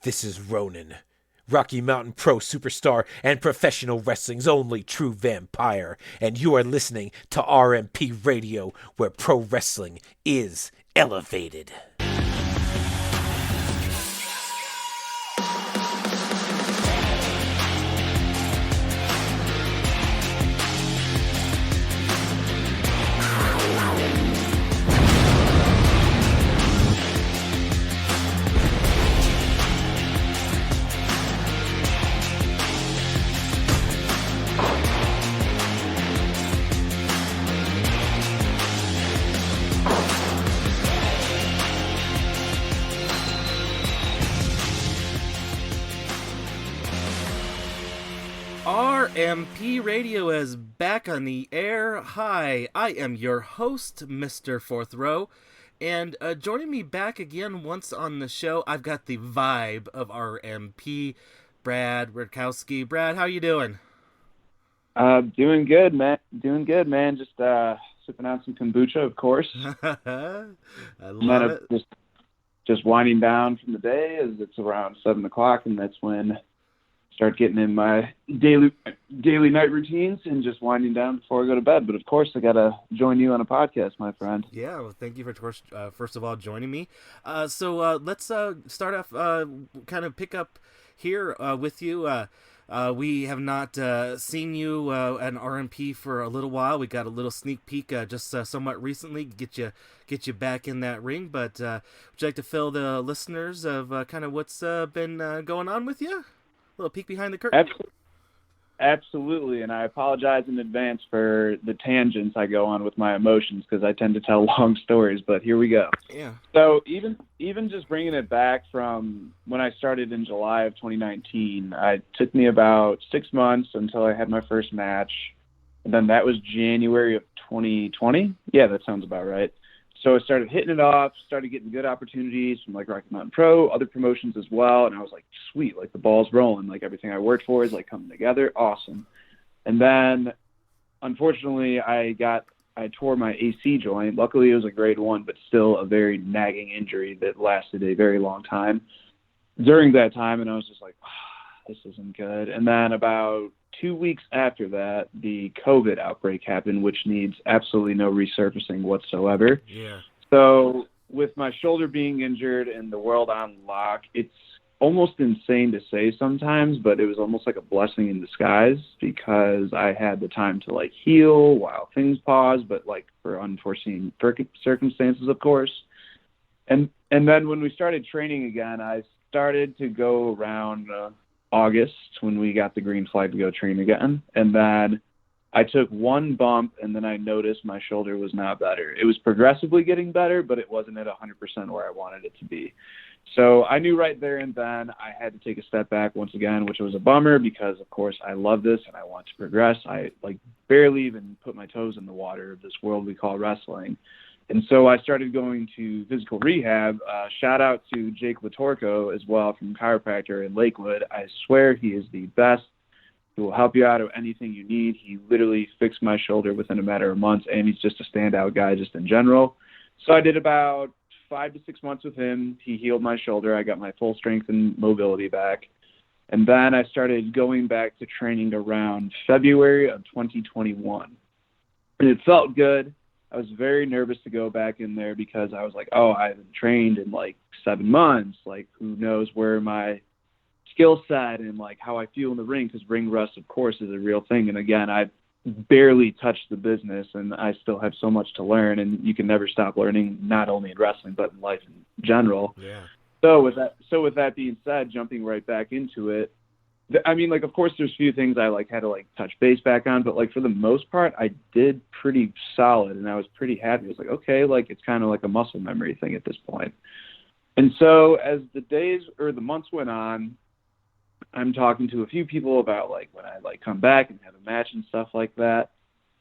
This is Ronan, Rocky Mountain Pro Superstar and professional wrestling's only true vampire, and you are listening to RMP Radio, where pro wrestling is elevated. RMP Radio is back on the air. Hi, I am your host, Mr. Fourth Row, and joining me back again once on the show, I've got the vibe of RMP, Brad Radowski. Brad, how you doing? Doing good, man. Just sipping on some kombucha, of course. I love it. Just winding down from the day as it's around 7 o'clock, and that's when start getting in my daily night routines and just winding down before I go to bed. But of course, I gotta join you on a podcast, my friend. Yeah, well, thank you for first of all joining me. So let's start off, kind of pick up here with you. We have not seen you at RMP for a little while. We got a little sneak peek just somewhat recently, get you back in that ring. But would you like to fill the listeners of kind of what's been going on with you? A little peek behind the curtain. Absolutely, and I apologize in advance for the tangents I go on with my emotions because I tend to tell long stories, but here we go. Yeah. So even just bringing it back from when I started in July of 2019, it took me about 6 months until I had my first match, and then that was January of 2020. Yeah, that sounds about right. So I started hitting it off, started getting good opportunities from like Rocky Mountain Pro, other promotions as well. And I was like, sweet, like the ball's rolling. Like everything I worked for is like coming together. Awesome. And then unfortunately I tore my AC joint. Luckily it was a grade 1, but still a very nagging injury that lasted a very long time during that time. And I was just like, this isn't good. And then about 2 weeks after that, the COVID outbreak happened, which needs absolutely no resurfacing whatsoever. Yeah. So with my shoulder being injured and the world on lock, it's almost insane to say sometimes, but it was almost like a blessing in disguise because I had the time to like heal while things paused, but like for unforeseen circumstances, of course. And then when we started training again, I started to go around August when we got the green flag to go train again. And then I took one bump and then I noticed my shoulder was not better. It was progressively getting better, but it wasn't at 100% where I wanted it to be. So I knew right there and then I had to take a step back once again, which was a bummer because of course I love this and I want to progress. I like barely even put my toes in the water of this world we call wrestling. And so I started going to physical rehab. Shout out to Jake Latorco as well from chiropractor in Lakewood. I swear he is the best. He will help you out of anything you need. He literally fixed my shoulder within a matter of months, and he's just a standout guy just in general. So I did about 5 to 6 months with him. He healed my shoulder. I got my full strength and mobility back. And then I started going back to training around February of 2021. And it felt good. I was very nervous to go back in there because I was like, oh, I haven't trained in like 7 months. Like, who knows where my skill set and like how I feel in the ring, because ring rust, of course, is a real thing. And again, I barely touched the business and I still have so much to learn, and you can never stop learning, not only in wrestling, but in life in general. Yeah. So with that being said, jumping right back into it, I mean, like, of course, there's a few things I like had to like touch base back on, but like for the most part, I did pretty solid, and I was pretty happy. I was like, okay, like it's kind of like a muscle memory thing at this point. And so as the days or the months went on, I'm talking to a few people about like when I like come back and have a match and stuff like that.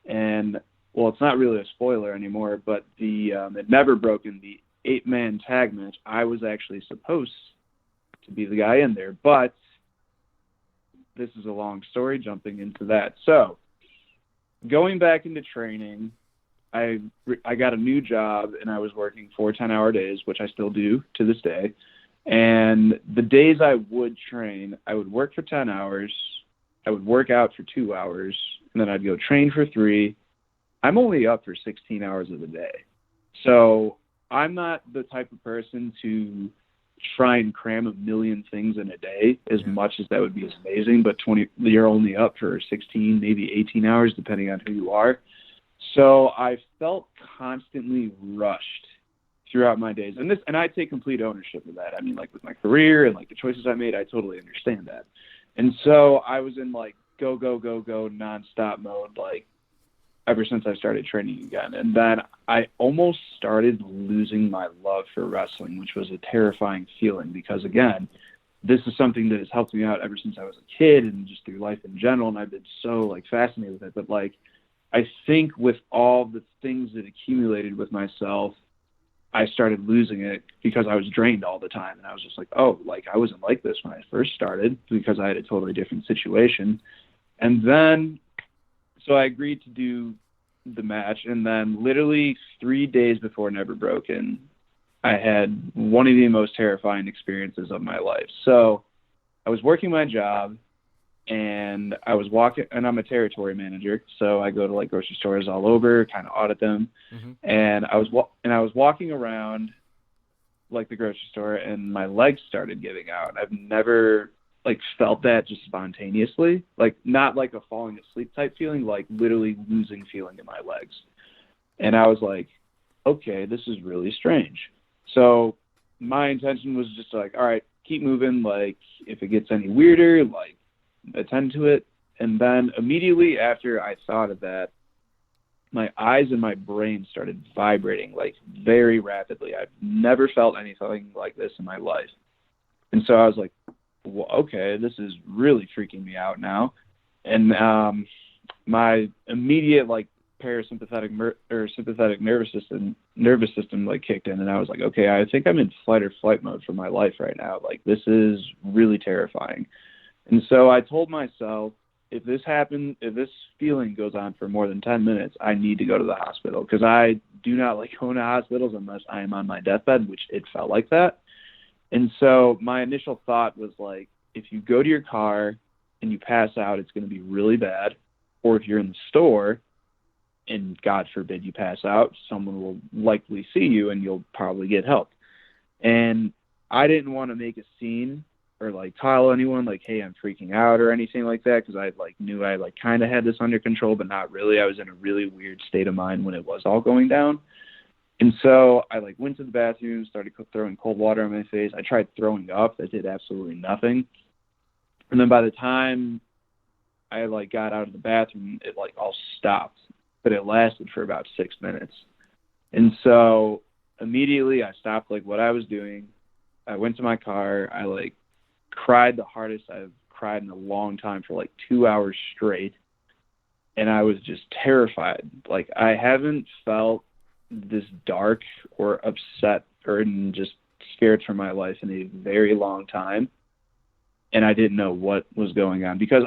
And well, it's not really a spoiler anymore, but it never broken the 8-man tag match. I was actually supposed to be the guy in there, but this is a long story jumping into that. So going back into training, I got a new job and I was working 4 10-hour days, which I still do to this day. And the days I would train, I would work for 10 hours, I would work out for 2 hours, and then I'd go train for 3. I'm only up for 16 hours of the day. So I'm not the type of person to try and cram a million things in a day, as much as that would be amazing, but you're only up for 16, maybe 18 hours, depending on who you are. So I felt constantly rushed throughout my days. And I take complete ownership of that. I mean, like with my career and like the choices I made, I totally understand that. And so I was in like go, go, go, go, nonstop mode, like ever since I started training again. And then I almost started losing my love for wrestling, which was a terrifying feeling because, again, this is something that has helped me out ever since I was a kid and just through life in general. And I've been so like fascinated with it. But like, I think with all the things that accumulated with myself, I started losing it because I was drained all the time. And I was just like, oh, like I wasn't like this when I first started because I had a totally different situation. And then, so I agreed to do the match. And then literally 3 days before Never Broken, I had one of the most terrifying experiences of my life. So I was working my job and I was walking, and I'm a territory manager. So I go to like grocery stores all over, kind of audit them. Mm-hmm. And I was walking around like the grocery store and my legs started giving out. I've never like felt that just spontaneously, like not like a falling asleep type feeling, like literally losing feeling in my legs. And I was like, okay, this is really strange. So my intention was just like, all right, keep moving. Like if it gets any weirder, like attend to it. And then immediately after I thought of that, my eyes and my brain started vibrating like very rapidly. I've never felt anything like this in my life. And so I was like, well, okay, this is really freaking me out now. And my immediate like parasympathetic or sympathetic nervous system like kicked in, and I was like, okay, I think I'm in fight or flight mode for my life right now. Like this is really terrifying. And so I told myself, if this feeling goes on for more than 10 minutes, I need to go to the hospital, because I do not like going to hospitals unless I am on my deathbed, which it felt like that. And so my initial thought was like, if you go to your car and you pass out, it's going to be really bad. Or if you're in the store and God forbid you pass out, someone will likely see you and you'll probably get help. And I didn't want to make a scene or like tell anyone like, hey, I'm freaking out or anything like that, because I like knew I like kind of had this under control, but not really. I was in a really weird state of mind when it was all going down. And so I like went to the bathroom, started throwing cold water on my face. I tried throwing up. That did absolutely nothing. And then by the time I like got out of the bathroom, it like all stopped, but it lasted for about 6 minutes. And so immediately I stopped like what I was doing. I went to my car. I like cried the hardest I've cried in a long time for like 2 hours straight. And I was just terrified. Like I haven't felt this dark or upset or just scared for my life in a very long time. And I didn't know what was going on, because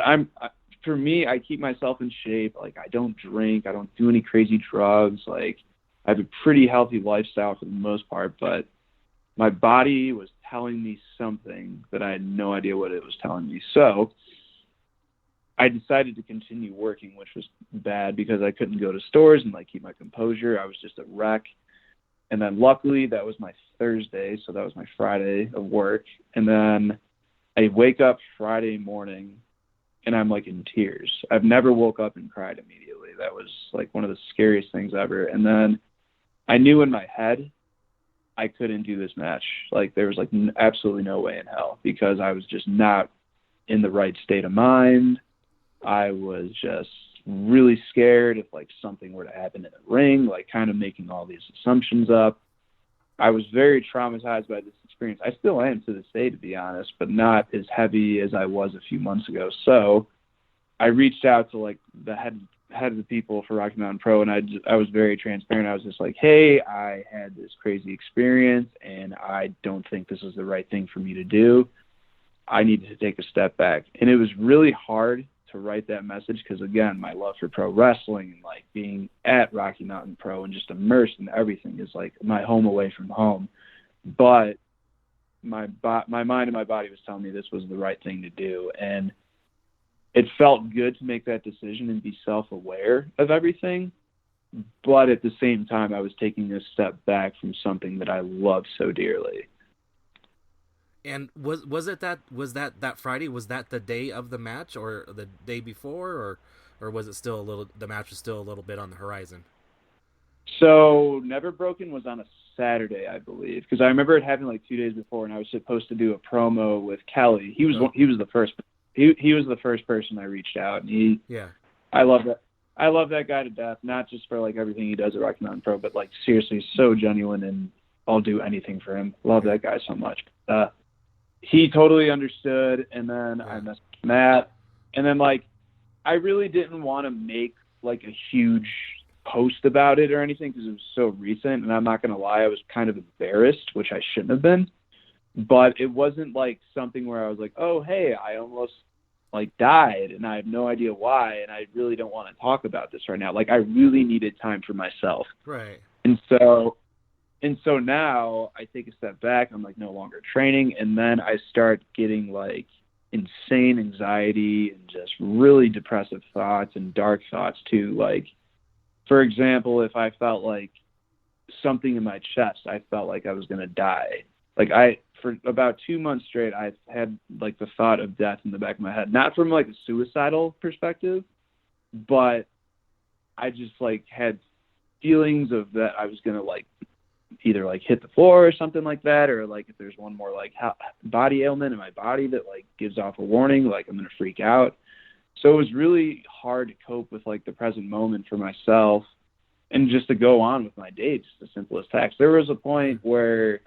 for me, I keep myself in shape. Like I don't drink, I don't do any crazy drugs. Like I have a pretty healthy lifestyle for the most part, but my body was telling me something that I had no idea what it was telling me. So I decided to continue working, which was bad because I couldn't go to stores and like keep my composure. I was just a wreck. And then luckily that was my Thursday, so that was my Friday of work. And then I wake up Friday morning and I'm like in tears. I've never woke up and cried immediately. That was like one of the scariest things ever. And then I knew in my head I couldn't do this match. Like there was like absolutely no way in hell, because I was just not in the right state of mind. I was just really scared if like something were to happen in the ring, like kind of making all these assumptions up. I was very traumatized by this experience. I still am to this day, to be honest, but not as heavy as I was a few months ago. So I reached out to like the head of the people for Rocky Mountain Pro, and I was very transparent. I was just like, hey, I had this crazy experience and I don't think this is the right thing for me to do. I needed to take a step back. And it was really hard to write that message, because again, my love for pro wrestling and like being at Rocky Mountain Pro and just immersed in everything is like my home away from home. But my mind and my body was telling me this was the right thing to do, and it felt good to make that decision and be self-aware of everything. But at the same time, I was taking a step back from something that I love so dearly. And was that Friday? Was that the day of the match, or the day before, or was it still the match was still a little bit on the horizon? So Never Broken was on a Saturday, I believe, because I remember it happened like 2 days before, and I was supposed to do a promo with Kelly. He was the first. He was the first person I reached out, and I love that. I love that guy to death, not just for like everything he does at Rocky Mountain Pro, but like seriously, so genuine, and I'll do anything for him. Love that guy so much. He totally understood, and then I messaged Matt, and then like I really didn't want to make like a huge post about it or anything because it was so recent, and I'm not gonna lie, I was kind of embarrassed, which I shouldn't have been, but it wasn't like something where I was like, oh hey, I almost like died and I have no idea why, and I really don't want to talk about this right now. Like I really needed time for myself. Right. And so now I take a step back, I'm like no longer training, and then I start getting like insane anxiety and just really depressive thoughts and dark thoughts too. Like, for example, if I felt like something in my chest, I felt like I was going to die. Like for about 2 months straight, I've had like the thought of death in the back of my head, not from like a suicidal perspective, but I just like had feelings of that I was going to like either like hit the floor or something like that, or like if there's one more like body ailment in my body that like gives off a warning, like I'm going to freak out. So it was really hard to cope with like the present moment for myself and just to go on with my day, just the simplest tasks. There was a point where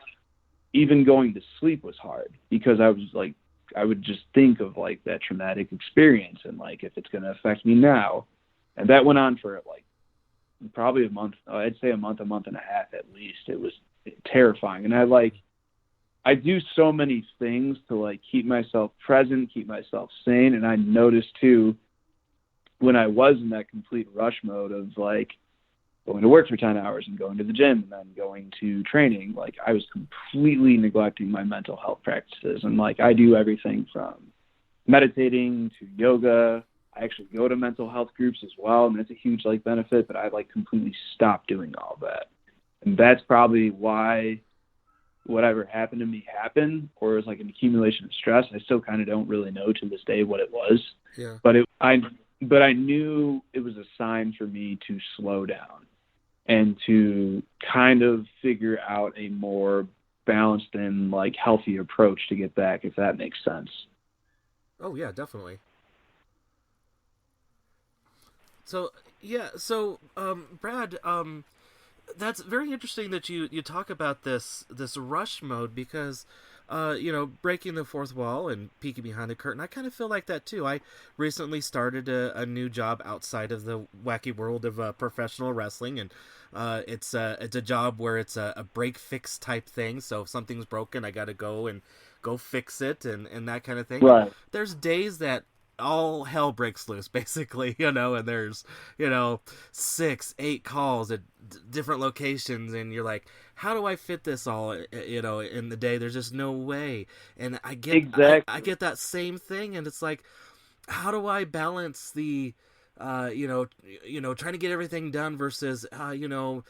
even going to sleep was hard because I was like, I would just think of like that traumatic experience and like if it's going to affect me now. And that went on for like probably a month. I'd say a month and a half at least. It was terrifying. And I do so many things to like keep myself present, keep myself sane. And I noticed too, when I was in that complete rush mode of like going to work for 10 hours and going to the gym and then going to training, like I was completely neglecting my mental health practices. And like I do everything from meditating to yoga. I actually go to mental health groups as well, and it's a huge like benefit, but I like completely stopped doing all that. And that's probably why whatever happened to me happened, or it was like an accumulation of stress. I still kind of don't really know to this day what it was. Yeah. But I knew it was a sign for me to slow down and to kind of figure out a more balanced and like healthy approach to get back, if that makes sense. Oh yeah, definitely. So yeah, so Brad, that's very interesting that you talk about this rush mode because breaking the fourth wall and peeking behind the curtain, I kind of feel like that too. I recently started a new job outside of the wacky world of professional wrestling, and it's a job where it's a break fix type thing. So if something's broken, I got to go fix it and that kind of thing. Right. There's days that all hell breaks loose basically, and there's 6-8 calls at different locations, and you're like, how do I fit this all in the day? There's just no way. And I get exactly. I get that same thing, and it's like, how do I balance the trying to get everything done versus and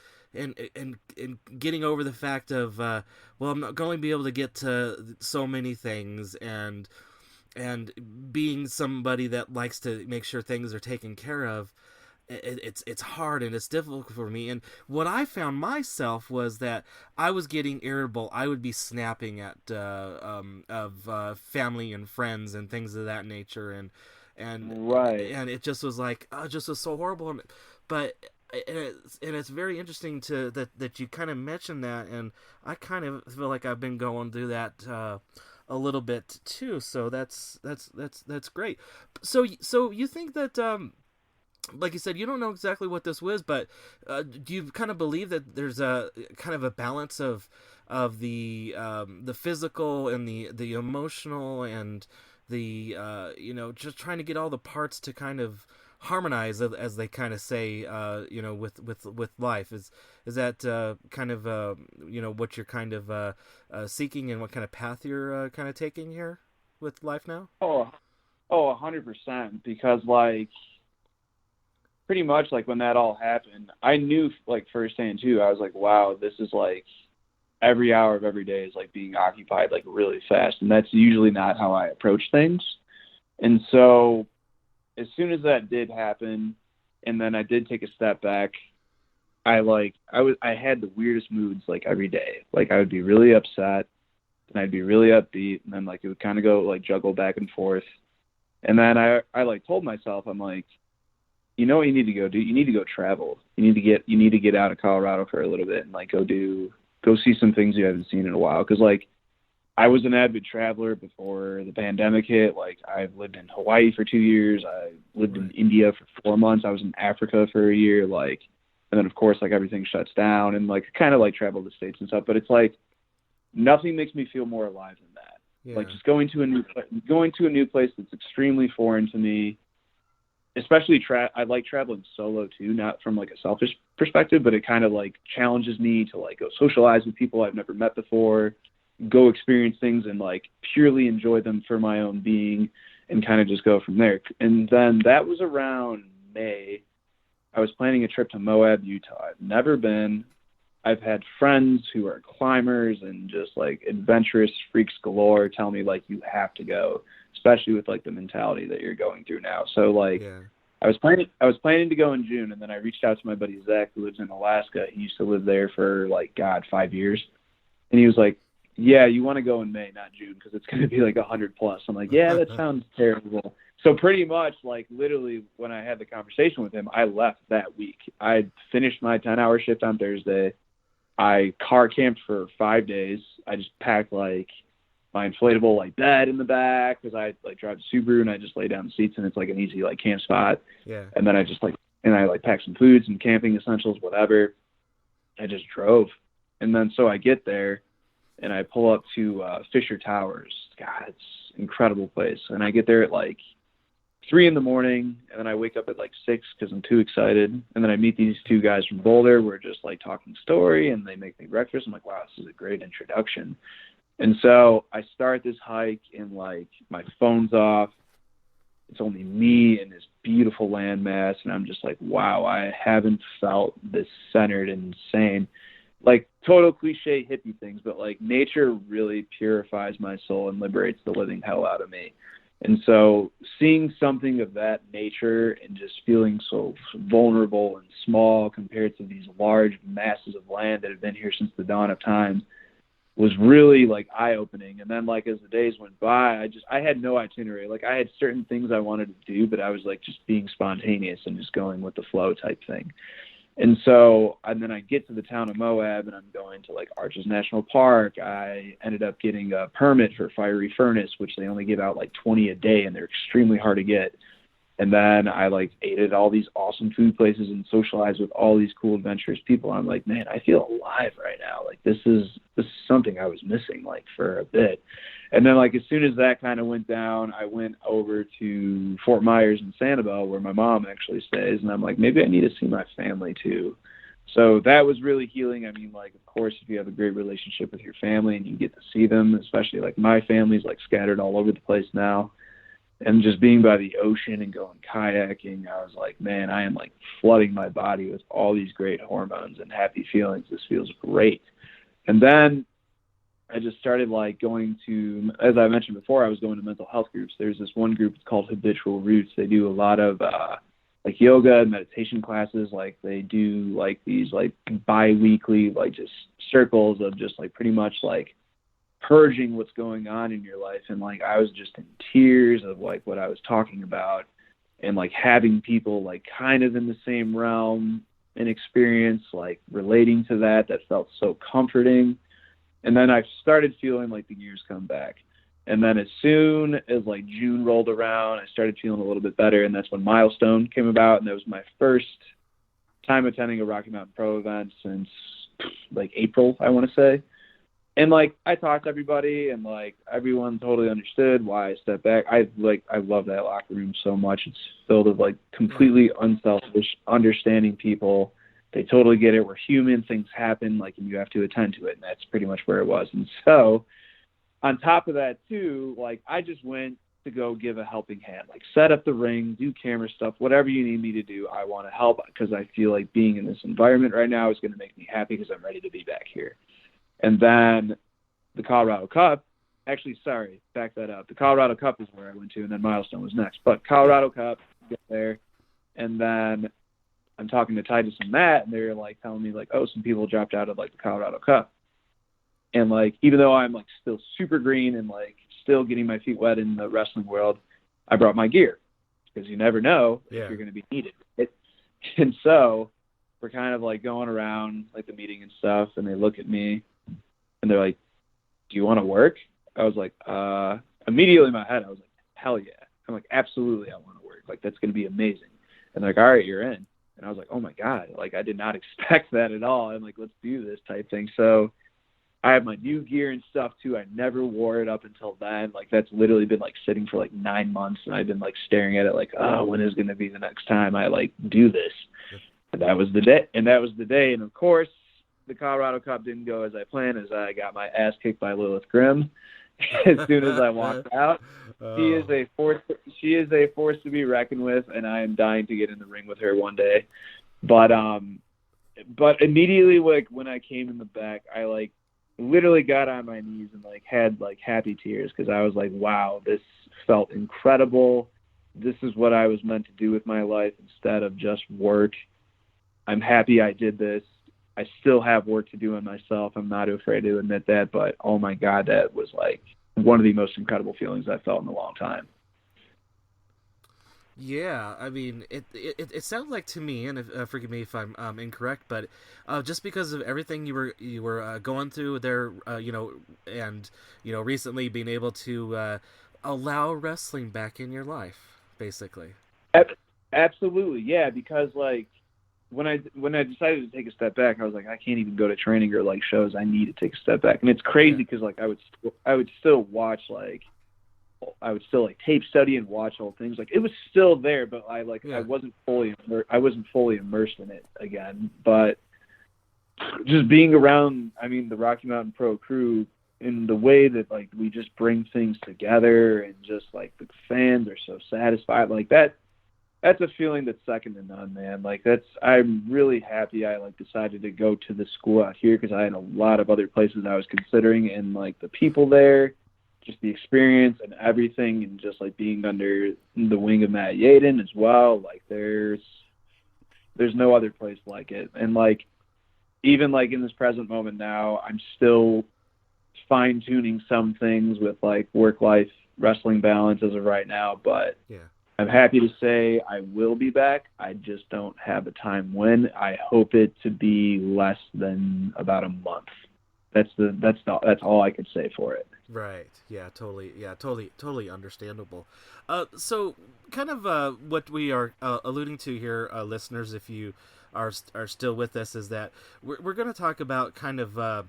getting over the fact of I'm not going to be able to get to so many things, and being somebody that likes to make sure things are taken care of, it's hard and it's difficult for me. And what I found myself was that I was getting irritable. I would be snapping at family and friends and things of that nature, and right. and it just was like, it just was so horrible. But it's very interesting that you kind of mentioned that, and I kind of feel like I've been going through that a little bit too, so that's great. So you think that like you said, you don't know exactly what this was, but do you kind of believe that there's a kind of a balance of the physical and the emotional and the just trying to get all the parts to kind of harmonize, as they kind of say, with life. Is that kind of what you're kind of seeking, and what kind of path you're kind of taking here with life now? Oh, 100%. Because like pretty much like when that all happened, I knew like firsthand too. I was like, wow, this is like every hour of every day is like being occupied like really fast, and that's usually not how I approach things. And so as soon as that did happen, and then I did take a step back, I had the weirdest moods like every day. Like I would be really upset, and I'd be really upbeat, and then like it would kind of go like juggle back and forth. And then I like told myself, I'm like, you know what you need to go do? You need to go travel. You need to get out of Colorado for a little bit and like go see some things you haven't seen in a while. Cause like I was an avid traveler before the pandemic hit. Like I've lived in Hawaii for 2 years. I lived in India for 4 months. I was in Africa for a year. Like, and then of course, like everything shuts down, and like kind of like travel the States and stuff. But it's like, nothing makes me feel more alive than that. Yeah. Like just going to a new place that's extremely foreign to me. Especially I like traveling solo too, not from like a selfish perspective, but it kind of like challenges me to like go socialize with people I've never met before, go experience things and like purely enjoy them for my own being, and kind of just go from there. And then that was around May. I was planning a trip to Moab, Utah. I've never been. I've had friends who are climbers and just like adventurous freaks galore tell me like you have to go, especially with like the mentality that you're going through now. So like I was planning to go in June, and then I reached out to my buddy Zach, who lives in Alaska. He used to live there for like 5 years, and he was like, yeah, you want to go in May, not June, because it's going to be like 100 plus. I'm like, yeah, that sounds terrible. So pretty much like literally when I had the conversation with him, I left that week. I finished my 10-hour shift on Thursday. I car camped for 5 days. I just packed like my inflatable like bed in the back, because I like drive a Subaru, and I just lay down the seats, and it's like an easy like camp spot. Yeah. And then I packed some food, some camping essentials, whatever. I just drove. And then so I get there, and I pull up to Fisher Towers. God, it's an incredible place. And I get there at like 3 a.m, and then I wake up at like 6 because I'm too excited. And then I meet these 2 guys from Boulder. We're just like talking story, and they make me breakfast. I'm like, wow, this is a great introduction. And so I start this hike, and like my phone's off. It's only me and this beautiful landmass, and I'm just like, wow, I haven't felt this centered and sane. Like total cliche hippie things, but like nature really purifies my soul and liberates the living hell out of me. And so seeing something of that nature and just feeling so vulnerable and small compared to these large masses of land that have been here since the dawn of time was really like eye-opening. And then like as the days went by, I had no itinerary. Like I had certain things I wanted to do, but I was like just being spontaneous and just going with the flow type thing. And then I get to the town of Moab, and I'm going to like Arches National Park. I ended up getting a permit for Fiery Furnace, which they only give out like 20 a day, and they're extremely hard to get. And then I like ate at all these awesome food places and socialized with all these cool adventurous people. I'm like, man, I feel alive right now. Like this is something I was missing like for a bit. And then like as soon as that kind of went down, I went over to Fort Myers and Sanibel, where my mom actually stays, and I'm like, maybe I need to see my family too. So that was really healing. I mean, like, of course, if you have a great relationship with your family and you get to see them, especially like my family's like scattered all over the place now. And just being by the ocean and going kayaking, I was like, man, I am like flooding my body with all these great hormones and happy feelings. This feels great. And then I just started like going to, as I mentioned before, I was going to mental health groups. There's this one group, it's called Habitual Roots. They do a lot of like yoga and meditation classes. Like they do like these like bi-weekly like just circles of just like pretty much like purging what's going on in your life. And like I was just in tears of like what I was talking about, and like having people like kind of in the same realm and experience like relating to that felt so comforting. And then I started feeling like the gears come back. And then as soon as like June rolled around, I started feeling a little bit better, and that's when Milestone came about, and that was my first time attending a Rocky Mountain Pro event since like April, I want to say. And like I talked to everybody, and like everyone totally understood why I stepped back. I love that locker room so much. It's filled with like completely unselfish, understanding people. They totally get it. We're human. Things happen, like, and you have to attend to it. And that's pretty much where it was. And so on top of that too, like I just went to go give a helping hand, like set up the ring, do camera stuff, whatever you need me to do. I want to help because I feel like being in this environment right now is going to make me happy because I'm ready to be back here. And then the Colorado Cup, actually, sorry, back that up. The Colorado Cup is where I went to, and then Milestone was next. But Colorado Cup, get there, and then I'm talking to Titus and Matt, and they're like telling me like, oh, some people dropped out of like the Colorado Cup. And like, even though I'm like still super green and like still getting my feet wet in the wrestling world, I brought my gear because you never know if you're going to be needed. And so we're kind of like going around like the meeting and stuff, and they look at me and they're like, do you want to work? I was like, immediately in my head, I was like, hell yeah. I'm like, absolutely, I want to work. Like, that's going to be amazing. And they're like, all right, you're in. And I was like, oh my God, like I did not expect that at all. I'm like, let's do this type thing. So I have my new gear and stuff too. I never wore it up until then. Like that's literally been like sitting for like 9 months, and I've been like staring at it like, oh, when is going to be the next time I like do this? And that was the day. And of course, the Colorado Cup didn't go as I planned, as I got my ass kicked by Lilith Grimm as soon as I walked out. She is a force to be reckoned with, and I am dying to get in the ring with her one day. But immediately, like when I came in the back, I like literally got on my knees and like had like happy tears because I was like, wow, this felt incredible. This is what I was meant to do with my life instead of just work. I'm happy I did this. I still have work to do on myself. I'm not afraid to admit that, but oh my God, that was like one of the most incredible feelings I've felt in a long time. Yeah, I mean, it sounds like to me, and forgive me if I'm incorrect, but just because of everything you were going through there, and recently being able to allow wrestling back in your life, basically. Absolutely, yeah. Because like when I decided to take a step back, I was like, I can't even go to training or like shows. I need to take a step back, and it's crazy because like I would still watch like. I would still like tape study and watch old things. Like it was still there, but I wasn't fully immersed in it again. But just being around, I mean, the Rocky Mountain Pro crew in the way that like we just bring things together and just like the fans are so satisfied, like that's a feeling that's second to none, man. Like I'm really happy I like decided to go to the school out here because I had a lot of other places I was considering, and like the people there, just the experience and everything, and just like being under the wing of Matt Yaden as well. Like there's no other place like it. And like, even like in this present moment now, I'm still fine tuning some things with like work-life wrestling balance as of right now, but I'm happy to say I will be back. I just don't have a time when. I hope it to be less than about a month. That's all I could say for it. Right. Yeah. Totally. Yeah. Totally understandable. So, kind of what we are alluding to here, listeners, if you are still with us, is that we're going to talk about kind of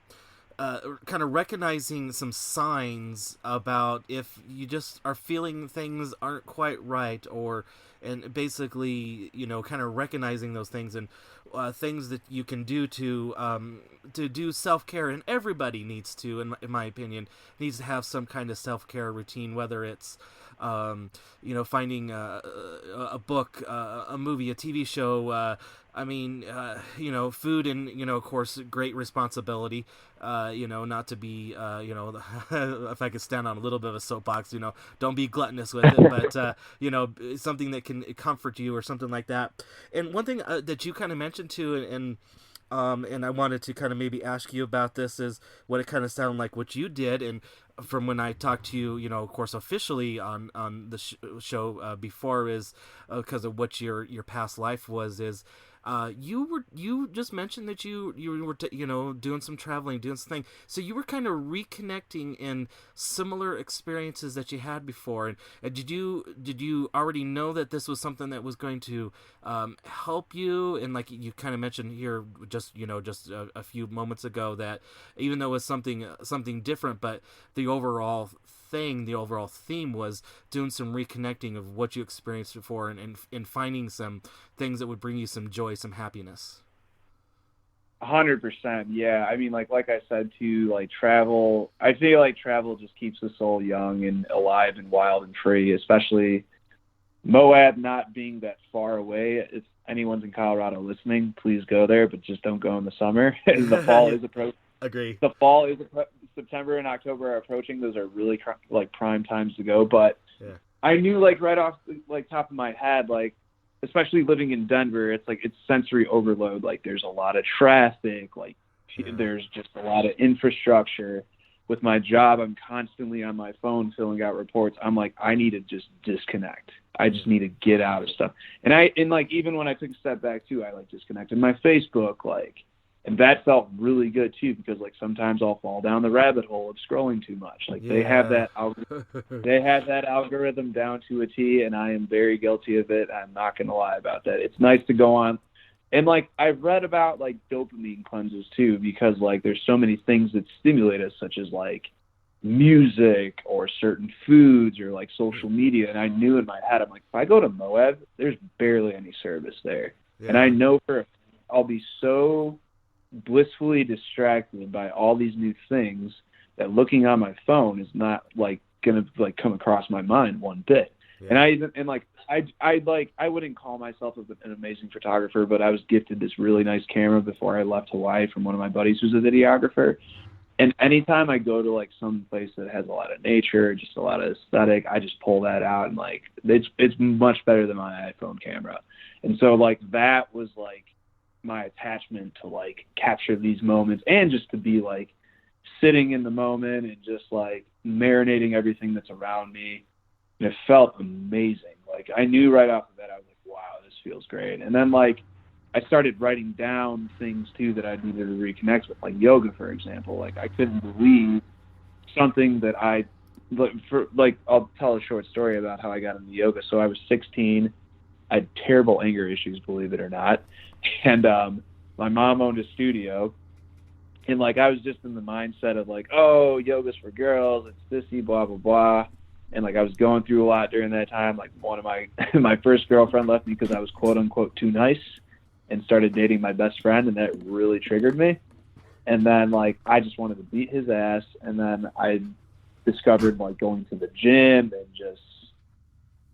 recognizing some signs about if you just are feeling things aren't quite right, and basically, kind of recognizing those things and things that you can do to do self-care. And everybody needs to, in my opinion, needs to have some kind of self-care routine, whether it's finding a book, a movie, a TV show, food, and, of course, great responsibility, not to be, if I could stand on a little bit of a soapbox, don't be gluttonous with it, but, something that can comfort you or something like that. And one thing that you kind of mentioned too, and I wanted to kind of maybe ask you about this, is what it kind of sounded like what you did. And from when I talked to you, of course, officially on the show before, is because of what your past life was, is You just mentioned that you were doing some traveling, doing something. So you were kind of reconnecting in similar experiences that you had before. And did you already know that this was something that was going to help you? And like you kind of mentioned here, just a few moments ago, that even though it was something different, but the overall theme was doing some reconnecting of what you experienced before, and finding some things that would bring you some joy, some happiness. 100%. Yeah. I mean, like I said too, like travel, I feel like travel just keeps the soul young and alive and wild and free, especially Moab not being that far away. If anyone's in Colorado listening, please go there, but just don't go in the summer. The fall is approaching. Agree. The fall is September and October are approaching. Those are really like prime times to go. But yeah. I knew like right off like top of my head, like especially living in Denver, it's like it's sensory overload. Like there's a lot of traffic. Like there's just a lot of infrastructure. With my job, I'm constantly on my phone filling out reports. I'm like, I need to just disconnect. I just need to get out of stuff. And like even when I took a step back too, I like disconnected my Facebook, like, and that felt really good too, because like sometimes I'll fall down the rabbit hole of scrolling too much. Like they have that algorithm down to a T, and I am very guilty of it. I'm not going to lie about that. It's nice to go on. And like I've read about like dopamine cleanses too, because like there's so many things that stimulate us, such as like music or certain foods or like social media. And I knew in my head, I'm like, if I go to Moab, there's barely any service there. Yeah. And I know I'll be so blissfully distracted by all these new things that looking on my phone is not like gonna like come across my mind one bit. Yeah. I wouldn't call myself an amazing photographer, but I was gifted this really nice camera before I left Hawaii from one of my buddies who's a videographer. And anytime I go to like some place that has a lot of nature, just a lot of aesthetic, I just pull that out, and like it's much better than my iPhone camera. And so like that was like my attachment to like capture these moments, and just to be like sitting in the moment and just like marinating everything that's around me. And it felt amazing. Like I knew right off the bat, I was like, wow, this feels great. And then like I started writing down things too that I needed to reconnect with, like yoga, for example. Like I couldn't believe something that I'll tell a short story about how I got into yoga. So I was 16. I had terrible anger issues, believe it or not. And my mom owned a studio. And like I was just in the mindset of like, oh, yoga's for girls, it's sissy, blah, blah, blah. And like I was going through a lot during that time. Like one of my first girlfriend left me because I was quote unquote too nice, and started dating my best friend, and that really triggered me. And then like I just wanted to beat his ass. And then I discovered like going to the gym, and just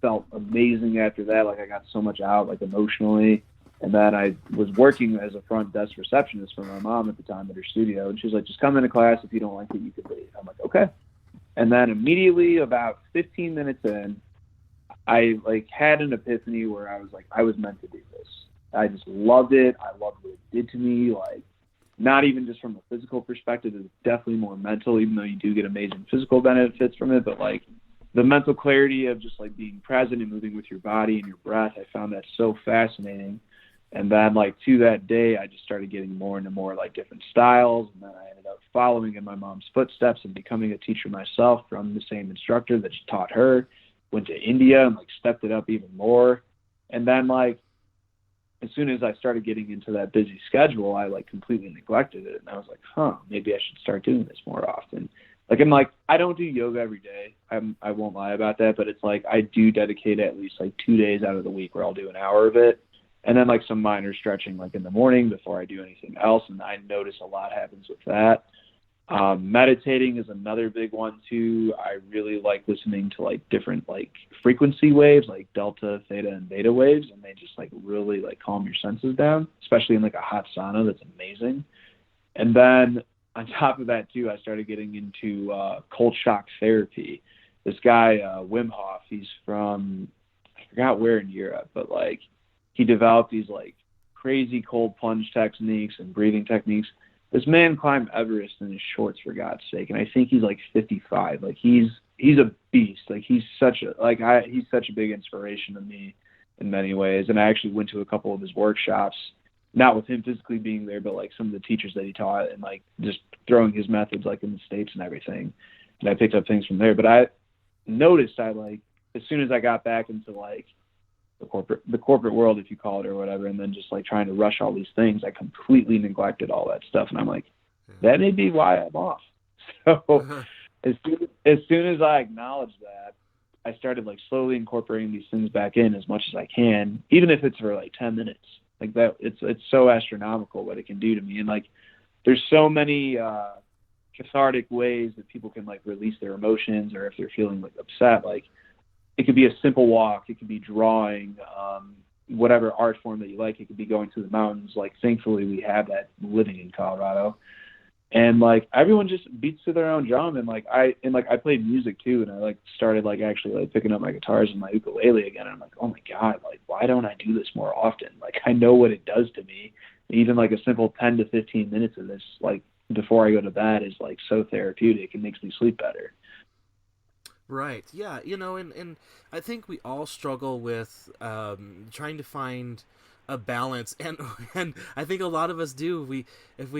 felt amazing after that. Like I got so much out like emotionally. And then I was working as a front desk receptionist for my mom at the time at her studio, and she was like, just come into class. If you don't like it, you can leave. I'm like, okay. And then immediately about 15 minutes in, I like had an epiphany where I was like, I was meant to do this. I just loved it. I loved what it did to me. Like, not even just from a physical perspective, it's definitely more mental, even though you do get amazing physical benefits from it. But like the mental clarity of just like being present and moving with your body and your breath, I found that so fascinating. And then like to that day, I just started getting more and more like different styles. And then I ended up following in my mom's footsteps and becoming a teacher myself from the same instructor that taught her. Went to India and like stepped it up even more. And then like as soon as I started getting into that busy schedule, I like completely neglected it. And I was like, maybe I should start doing this more often. Like I'm like, I don't do yoga every day. I won't lie about that, but it's like I do dedicate at least like 2 days out of the week where I'll do an hour of it. And then like some minor stretching like in the morning before I do anything else. And I notice a lot happens with that. Meditating is another big one too. I really like listening to like different like frequency waves, like delta, theta, and beta waves. And they just like really like calm your senses down, especially in like a hot sauna. That's amazing. And then on top of that too, I started getting into cold shock therapy. This guy, Wim Hof, he's from, I forgot where in Europe, but like, he developed these like crazy cold plunge techniques and breathing techniques. This man climbed Everest in his shorts, for God's sake. And I think he's like 55. Like he's a beast. Like he's such a big inspiration to me in many ways. And I actually went to a couple of his workshops not with him physically being there, but like some of the teachers that he taught and like just throwing his methods like in the States and everything. And I picked up things from there. But I noticed I like, as soon as I got back into like the corporate world, if you call it, or whatever, and then just like trying to rush all these things, I completely neglected all that stuff. And I'm like, that may be why I'm off. So as soon as I acknowledged that, I started like slowly incorporating these things back in as much as I can, even if it's for like 10 minutes. Like that, it's so astronomical what it can do to me. And like, there's so many cathartic ways that people can like release their emotions, or if they're feeling like upset, like it could be a simple walk, it could be drawing, whatever art form that you like. It could be going to the mountains. Like, thankfully we have that living in Colorado. And like everyone just beats to their own drum, and I played music too, and I like started like actually like picking up my guitars and my ukulele again. And I'm like, oh my God, like why don't I do this more often? Like I know what it does to me. Even like a simple 10 to 15 minutes of this, like before I go to bed, is like so therapeutic. It makes me sleep better. Right. Yeah. And I think we all struggle with trying to find a balance, and I think a lot of us do. If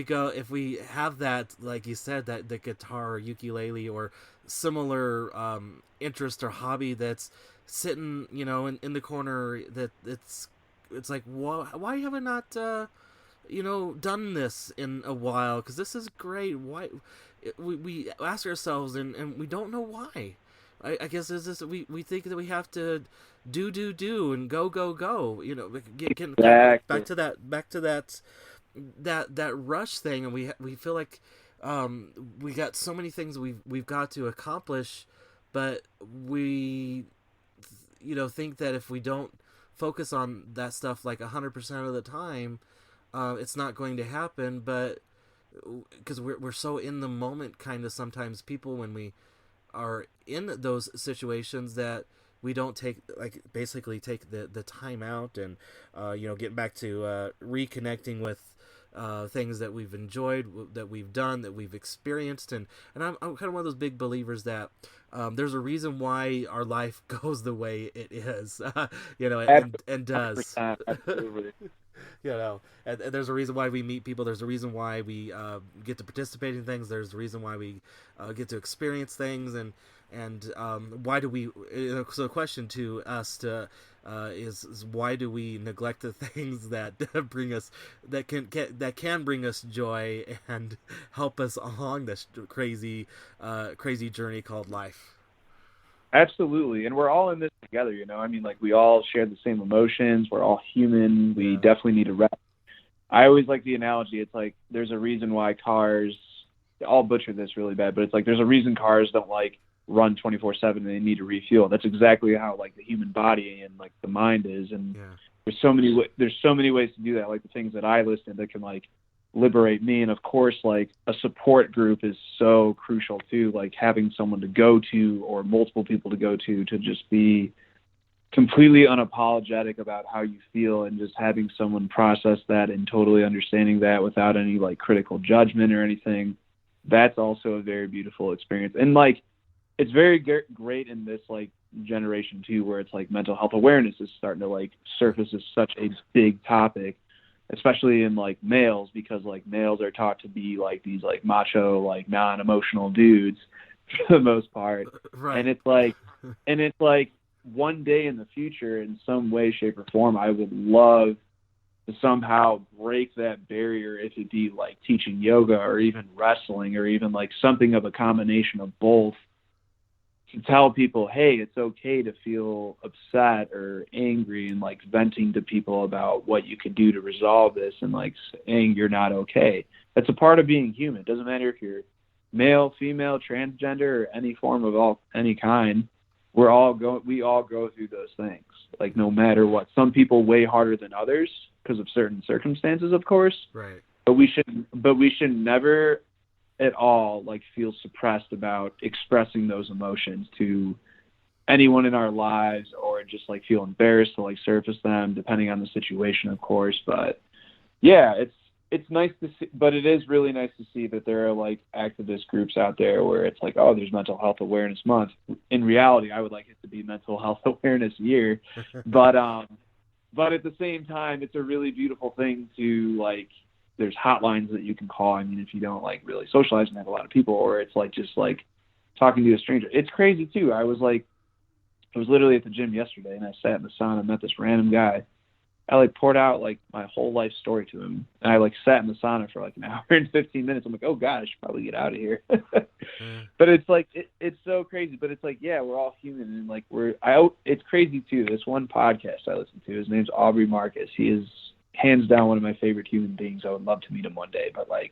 we have that, like you said, that the guitar or ukulele or similar interest or hobby that's sitting, in the corner, that it's like, why have I not done this in a while? Because this is great. Why we ask ourselves, and we don't know why. I guess it's just we think that we have to do and go. Get back to that rush thing, and we feel like we got so many things we've got to accomplish, but we think that if we don't focus on that stuff like 100% of the time, it's not going to happen. But because we're so in the moment, kind of sometimes people, when we are in those situations, that we don't take the time out and get back to reconnecting with things that we've enjoyed, that we've done, that we've experienced. And I'm kind of one of those big believers that there's a reason why our life goes the way it is, and does. Absolutely. And there's a reason why we meet people. There's a reason why we get to participate in things. There's a reason why we get to experience things, and why do we? So the question to us is why do we neglect the things that bring us, that can bring us joy and help us along this crazy journey called life? Absolutely. And we're all in this together, I mean, like we all share the same emotions. We're all human. We definitely need to rest. I always like the analogy. It's like, there's a reason why cars, I'll butcher this really bad, but it's like, there's a reason cars don't like run 24/7 and they need to refuel. That's exactly how like the human body and like the mind is. And there's so many ways to do that. Like the things that I listed that can like liberate me. And of course, like a support group is so crucial too, like having someone to go to or multiple people to go to just be completely unapologetic about how you feel, and just having someone process that and totally understanding that without any like critical judgment or anything. That's also a very beautiful experience. And like, it's very great in this like generation too, where it's like mental health awareness is starting to like surface as such a big topic, especially in like males, because like males are taught to be like these like macho, like non-emotional dudes for the most part. Right. And it's like one day in the future, in some way, shape, or form, I would love to somehow break that barrier, if it be like teaching yoga or even wrestling or even like something of a combination of both, to tell people, hey, it's okay to feel upset or angry, and like venting to people about what you can do to resolve this, and like saying you're not okay. That's a part of being human. It doesn't matter if you're male, female, transgender, or any form of any kind. We all go through those things, like no matter what. Some people way harder than others because of certain circumstances, of course. Right. But we should never at all like feel suppressed about expressing those emotions to anyone in our lives, or just like feel embarrassed to like surface them, depending on the situation, of course. But yeah, it's nice to see, but it is really nice to see that there are like activist groups out there where it's like, oh, there's Mental Health Awareness Month. In reality, I would like it to be Mental Health Awareness Year. But but at the same time, it's a really beautiful thing to like, there's hotlines that you can call. I mean, if you don't like really socialize and have a lot of people, or it's like just like talking to a stranger. It's crazy too. I was literally at the gym yesterday and I sat in the sauna and met this random guy. I like poured out like my whole life story to him. And I like sat in the sauna for like an hour and 15 minutes. I'm like, oh God, I should probably get out of here. But it's like, it's so crazy, but it's like, yeah, we're all human. And like, it's crazy too. This one podcast I listen to, his name's Aubrey Marcus. He is hands down one of my favorite human beings. I would love to meet him one day, but like,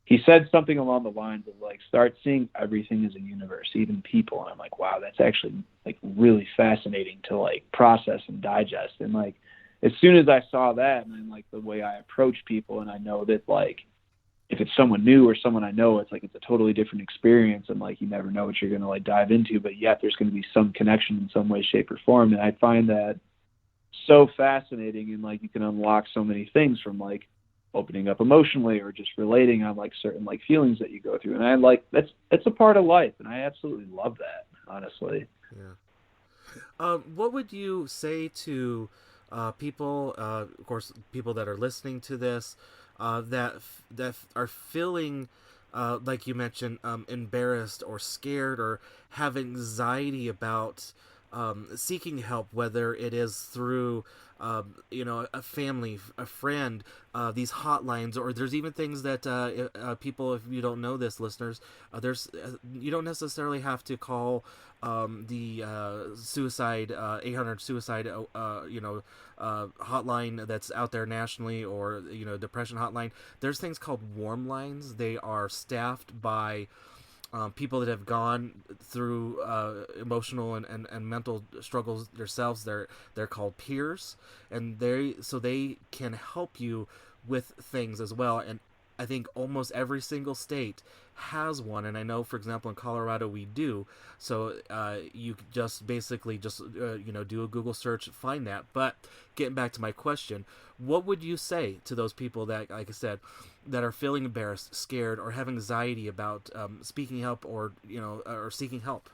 he said something along the lines of like, start seeing everything as a universe, even people. And I'm like, wow, that's actually like really fascinating to like process and digest. And like, as soon as I saw that, and then like the way I approach people, and I know that like, if it's someone new or someone I know, it's like, it's a totally different experience. And like, you never know what you're going to like dive into, but yet there's going to be some connection in some way, shape or form. And I find that so fascinating. And like, you can unlock so many things from like opening up emotionally or just relating on like certain like feelings that you go through. And I like, it's a part of life. And I absolutely love that, honestly. Yeah. What would you say to people, of course, people that are listening to this, that are feeling, like you mentioned, embarrassed or scared or have anxiety about seeking help, whether it is through a family, a friend, these hotlines, or there's even things that people, if you don't know this, listeners, you don't necessarily have to call the suicide 800 suicide hotline that's out there nationally, or depression hotline. There's things called warm lines. They are staffed by people that have gone through emotional and mental struggles themselves. They're called peers, and they can help you with things as well. And I think almost every single state has one, and I know, for example, in Colorado we do. So you just basically do a Google search, find that. But getting back to my question, what would you say to those people that, like I said, that are feeling embarrassed, scared, or have anxiety about speaking help or seeking help?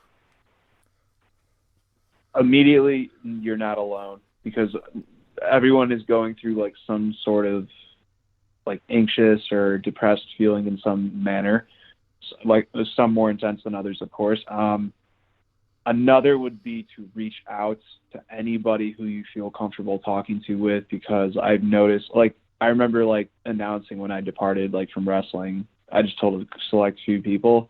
Immediately, you're not alone, because everyone is going through like some sort of like anxious or depressed feeling in some manner, like some more intense than others, of course. Another would be to reach out to anybody who you feel comfortable talking to with, because I've noticed, like, I remember like announcing when I departed like from wrestling, I just told a select few people.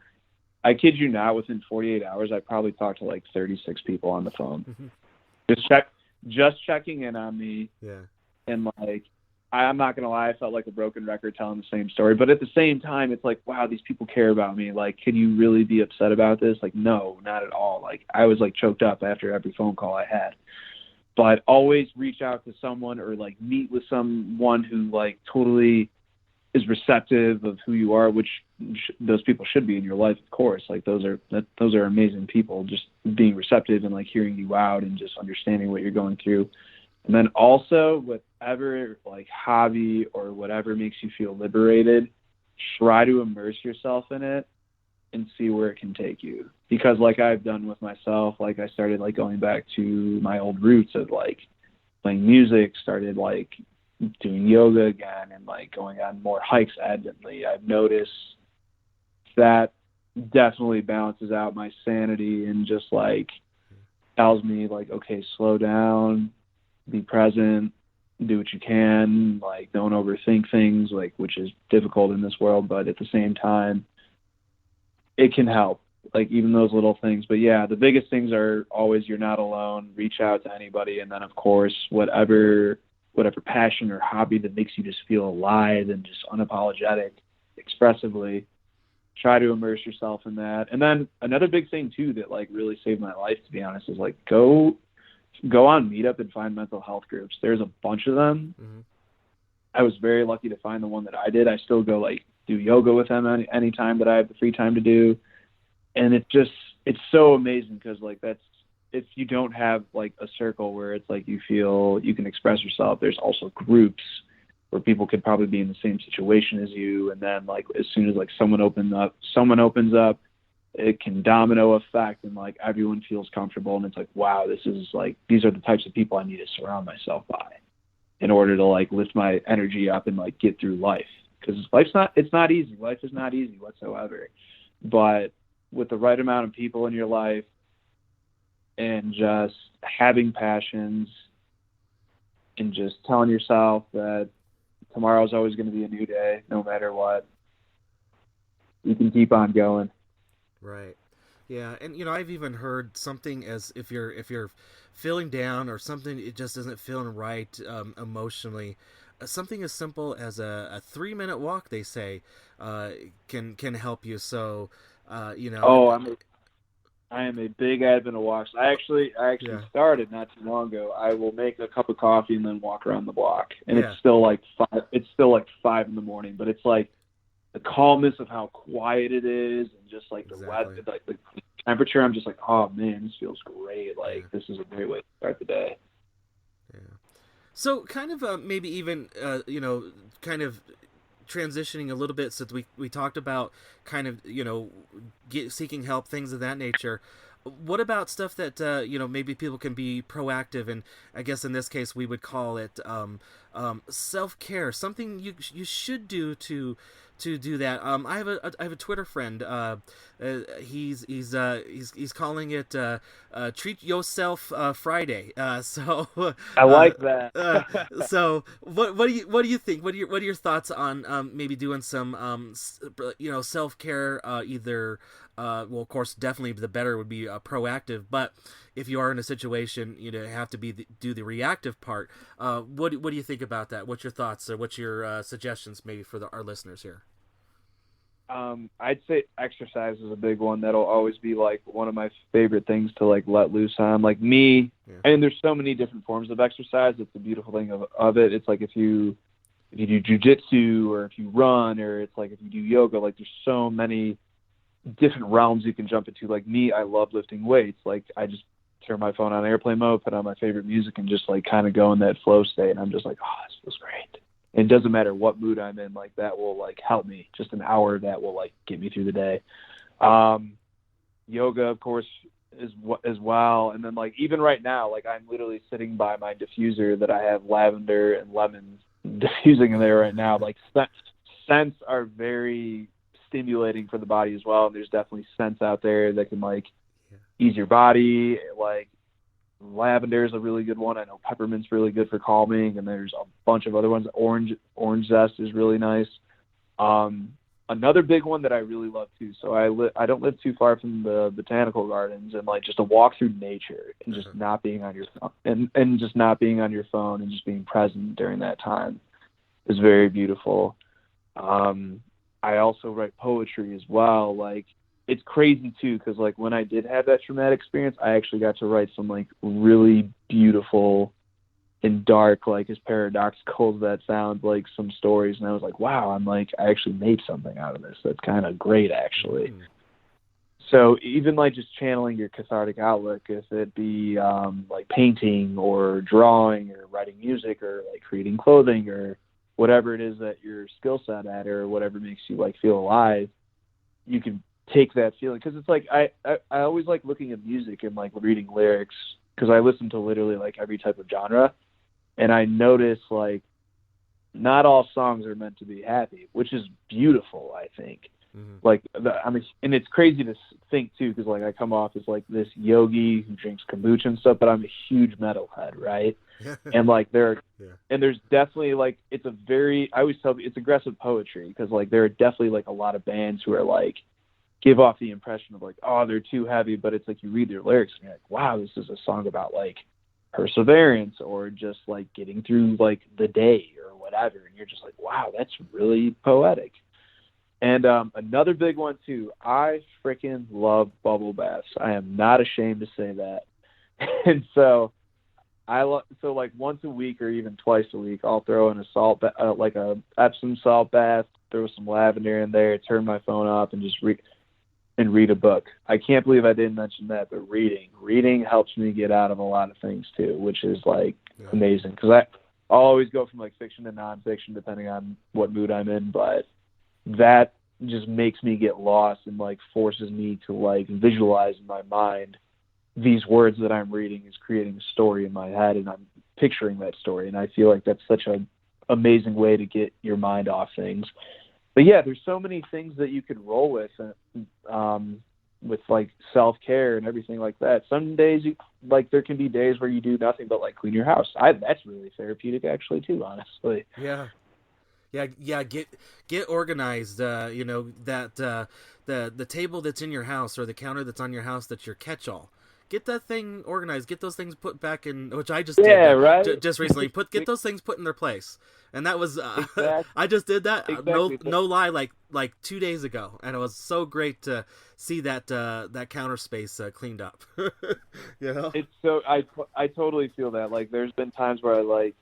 I kid you not, within 48 hours, I probably talked to like 36 people on the phone. Just checking in on me. Yeah. And like, I'm not going to lie, I felt like a broken record telling the same story. But at the same time, it's like, wow, these people care about me. Like, can you really be upset about this? Like, no, not at all. Like, I was like choked up after every phone call I had. But always reach out to someone, or like meet with someone who like totally is receptive of who you are, which those people should be in your life, of course. Like, those are amazing people, just being receptive and like hearing you out and just understanding what you're going through. And then also, whatever like hobby or whatever makes you feel liberated, try to immerse yourself in it and see where it can take you. Because like I've done with myself, like I started like going back to my old roots of like playing music, started like doing yoga again, and like going on more hikes advently. I've noticed that definitely balances out my sanity and just like tells me like, okay, slow down, be present, do what you can, like don't overthink things, like, which is difficult in this world, but at the same time it can help, like even those little things. But yeah, the biggest things are always, you're not alone, reach out to anybody. And then of course, whatever passion or hobby that makes you just feel alive and just unapologetic, expressively, try to immerse yourself in that. And then another big thing too that like really saved my life, to be honest, is like go on Meetup and find mental health groups. There's a bunch of them. Mm-hmm. I was very lucky to find the one that I did. I still go like do yoga with them any time that I have the free time to do. And it's so amazing, because like that's, if you don't have like a circle where it's like you feel you can express yourself, there's also groups where people could probably be in the same situation as you. And then like as soon as like someone opens up, it can domino effect, and like everyone feels comfortable, and it's like, wow, this is like, these are the types of people I need to surround myself by in order to like lift my energy up and like get through life. Because it's not easy. Life is not easy whatsoever. But with the right amount of people in your life and just having passions and just telling yourself that tomorrow's always going to be a new day, no matter what, you can keep on going. Right. Yeah, and I've even heard something as if you're feeling down or something, it just isn't feeling right emotionally. Something as simple as a 3-minute walk, they say, can help you. So, Oh, I am a big advocate of walks. I actually Yeah. started not too long ago. I will make a cup of coffee and then walk around the block, and Yeah. it's still like 5. It's still like 5 in the morning, but it's like the calmness of how quiet it is, and just like the Exactly. weather, like the temperature. I'm just like, oh man, this feels great. Like Yeah. this is a great way to start the day. Yeah. So kind of maybe even kind of transitioning a little bit, since we talked about kind of seeking help, things of that nature. What about stuff that maybe people can be proactive, and I guess in this case we would call it self-care, something you should do to do that. I have a Twitter friend. He's calling it Treat Yourself Friday. I like that. So what do you think? What are your thoughts on maybe doing some self care? Either well, of course, definitely the better would be proactive. But if you are in a situation, have to do the reactive part. What do you think about that? What's your thoughts, or what's your suggestions maybe for our listeners here? I'd say exercise is a big one. That'll always be like one of my favorite things to like let loose on. Like me, Yeah. and there's so many different forms of exercise. It's the beautiful thing of it. It's like if you do jujitsu, or if you run, or it's like if you do yoga, like there's so many different realms you can jump into. Like me, I love lifting weights. Like I just turn my phone on airplane mode, put on my favorite music, and just like kind of go in that flow state. And I'm just like, oh, this feels great. It doesn't matter what mood I'm in, like that will like help me. Just an hour that will like get me through the day. Yoga, of course, as well. And then like even right now, like I'm literally sitting by my diffuser that I have lavender and lemon diffusing in there right now. Like scents are very stimulating for the body as well. And there's definitely scents out there that can like ease your body. Like lavender is a really good one. I know peppermint's really good for calming, and there's a bunch of other ones. Orange zest is really nice. Another big one that I really love too. So I don't live too far from the botanical gardens, and like just a walk through nature and just not being on your phone, and just not being on your phone and just being present during that time is very beautiful. I also write poetry as well. Like it's crazy too, because like when I did have that traumatic experience, I actually got to write some like really beautiful and dark, like as paradoxical as that sounds, like some stories. And I was like, wow, I actually made something out of this. That's kind of great, actually. So even like just channeling your cathartic outlook, if it be like painting or drawing or writing music or like creating clothing or whatever it is that your skill set at, or whatever makes you like feel alive, you can take that feeling. Because it's like I always like looking at music and like reading lyrics, because I listen to literally like every type of genre, and I notice like not all songs are meant to be happy, which is beautiful, I think. Like and it's crazy to think too, because like I come off as like this yogi who drinks kombucha and stuff, but I'm a huge metalhead, right? And like and there's definitely like I always tell people it's aggressive poetry, because like there are definitely like a lot of bands who are like give off the impression of like, oh, they're too heavy, but it's like you read their lyrics and you're like, wow, this is a song about like perseverance, or just like getting through like the day or whatever, and you're just like, wow, that's really poetic. And another big one too, I freaking love bubble baths. I am not ashamed to say that. And so so like once a week or even twice a week, I'll throw in like a Epsom salt bath, throw some lavender in there, turn my phone off, and just read a book. I can't believe I didn't mention that, but reading helps me get out of a lot of things too, which is like amazing, because I'll always go from like fiction to nonfiction depending on what mood I'm in, but that just makes me get lost and like forces me to like visualize in my mind these words that I'm reading is creating a story in my head, and I'm picturing that story. And I feel like that's such an amazing way to get your mind off things. But yeah, there's so many things that you could roll with like self-care and everything like that. Some days there can be days where you do nothing but like clean your house. That's really therapeutic actually too, honestly. Yeah, get organized. That the table that's in your house or the counter that's on your house that's your catch-all. Get that thing organized. Get those things put back in, which I just did right. just recently. Get those things put in their place, and that was Exactly. I just did that. Exactly. No lie, like 2 days ago, and it was so great to see that counter space cleaned up. It's so I totally feel that. Like there's been times where I like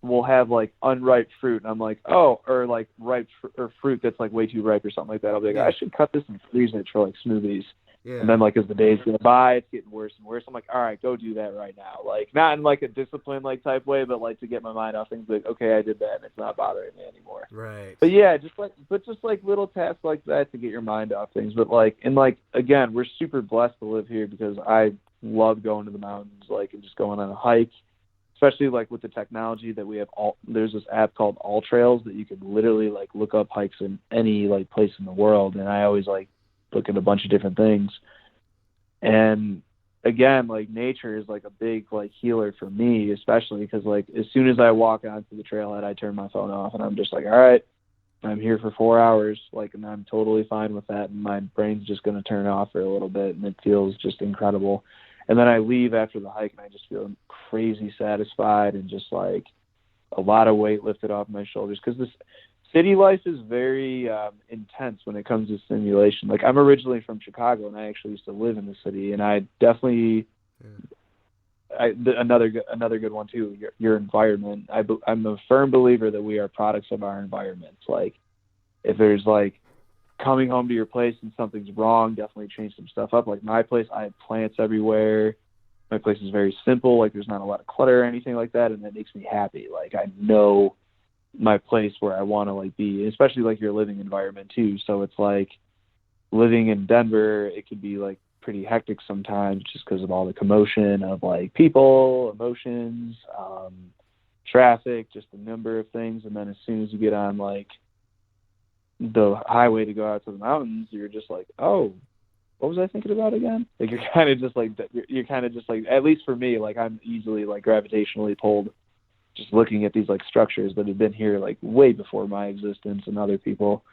will have like unripe fruit, and I'm like, oh, or like ripe or fruit that's like way too ripe or something like that. I'll be like, I should cut this and freeze it for like smoothies. Yeah. And then like as the days go by, it's getting worse and worse. I'm like, all right, go do that right now. Like not in like a discipline like type way, but like to get my mind off things. Like, okay, I did that, and it's not bothering me anymore. Right. But yeah, just like little tasks like that to get your mind off things. But like, and like again, we're super blessed to live here because I love going to the mountains, like and just going on a hike. Especially like with the technology that we have, there's this app called All Trails that you can literally like look up hikes in any like place in the world, and I always like look at a bunch of different things. And again, like nature is like a big like healer for me, especially because like as soon as I walk onto the trailhead, I turn my phone off and I'm just like, all right, I'm here for 4 hours, like, and I'm totally fine with that, and my brain's just going to turn off for a little bit, and it feels just incredible. And then I leave after the hike, and I just feel crazy satisfied and just like a lot of weight lifted off my shoulders. Because this city life is very intense when it comes to stimulation. Like I'm originally from Chicago, and I actually used to live in the city, and I definitely another good one too. Your environment. I'm a firm believer that we are products of our environments. Like if there's like coming home to your place and something's wrong, definitely change some stuff up. Like my place, I have plants everywhere. My place is very simple. Like there's not a lot of clutter or anything like that. And that makes me happy. Like I know my place where I want to like be, especially like your living environment too. So it's like living in Denver, it could be like pretty hectic sometimes just because of all the commotion of like people, emotions, traffic, just a number of things. And then as soon as you get on like the highway to go out to the mountains, you're just like, oh, what was I thinking about again? Like you're kind of just like, at least for me, like I'm easily like gravitationally pulled just looking at these like structures that have been here like way before my existence and other people.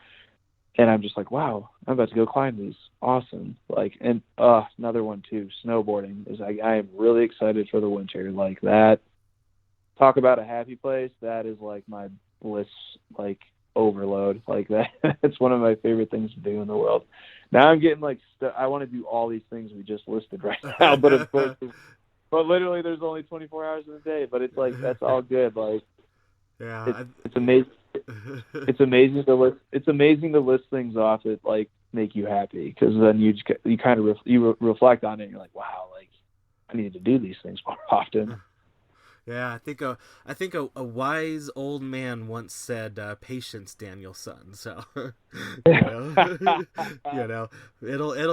And I'm just like, wow, I'm about to go climb these. Awesome. Like, and another one too, snowboarding is I am really excited for the winter. Like that, talk about a happy place. That is like my bliss, like overload. Like that. It's one of my favorite things to do in the world. Now I'm getting like, I want to do all these things we just listed right now, but of course, but literally there's only 24 hours in a day, but it's like, that's all good. Like, yeah, it's amazing. It's amazing to list things off that like make you happy, because then you kind of reflect on it and you're like, wow, like I need to do these things more often. Yeah, I think a wise old man once said, "Patience, Daniel's son." So, it'll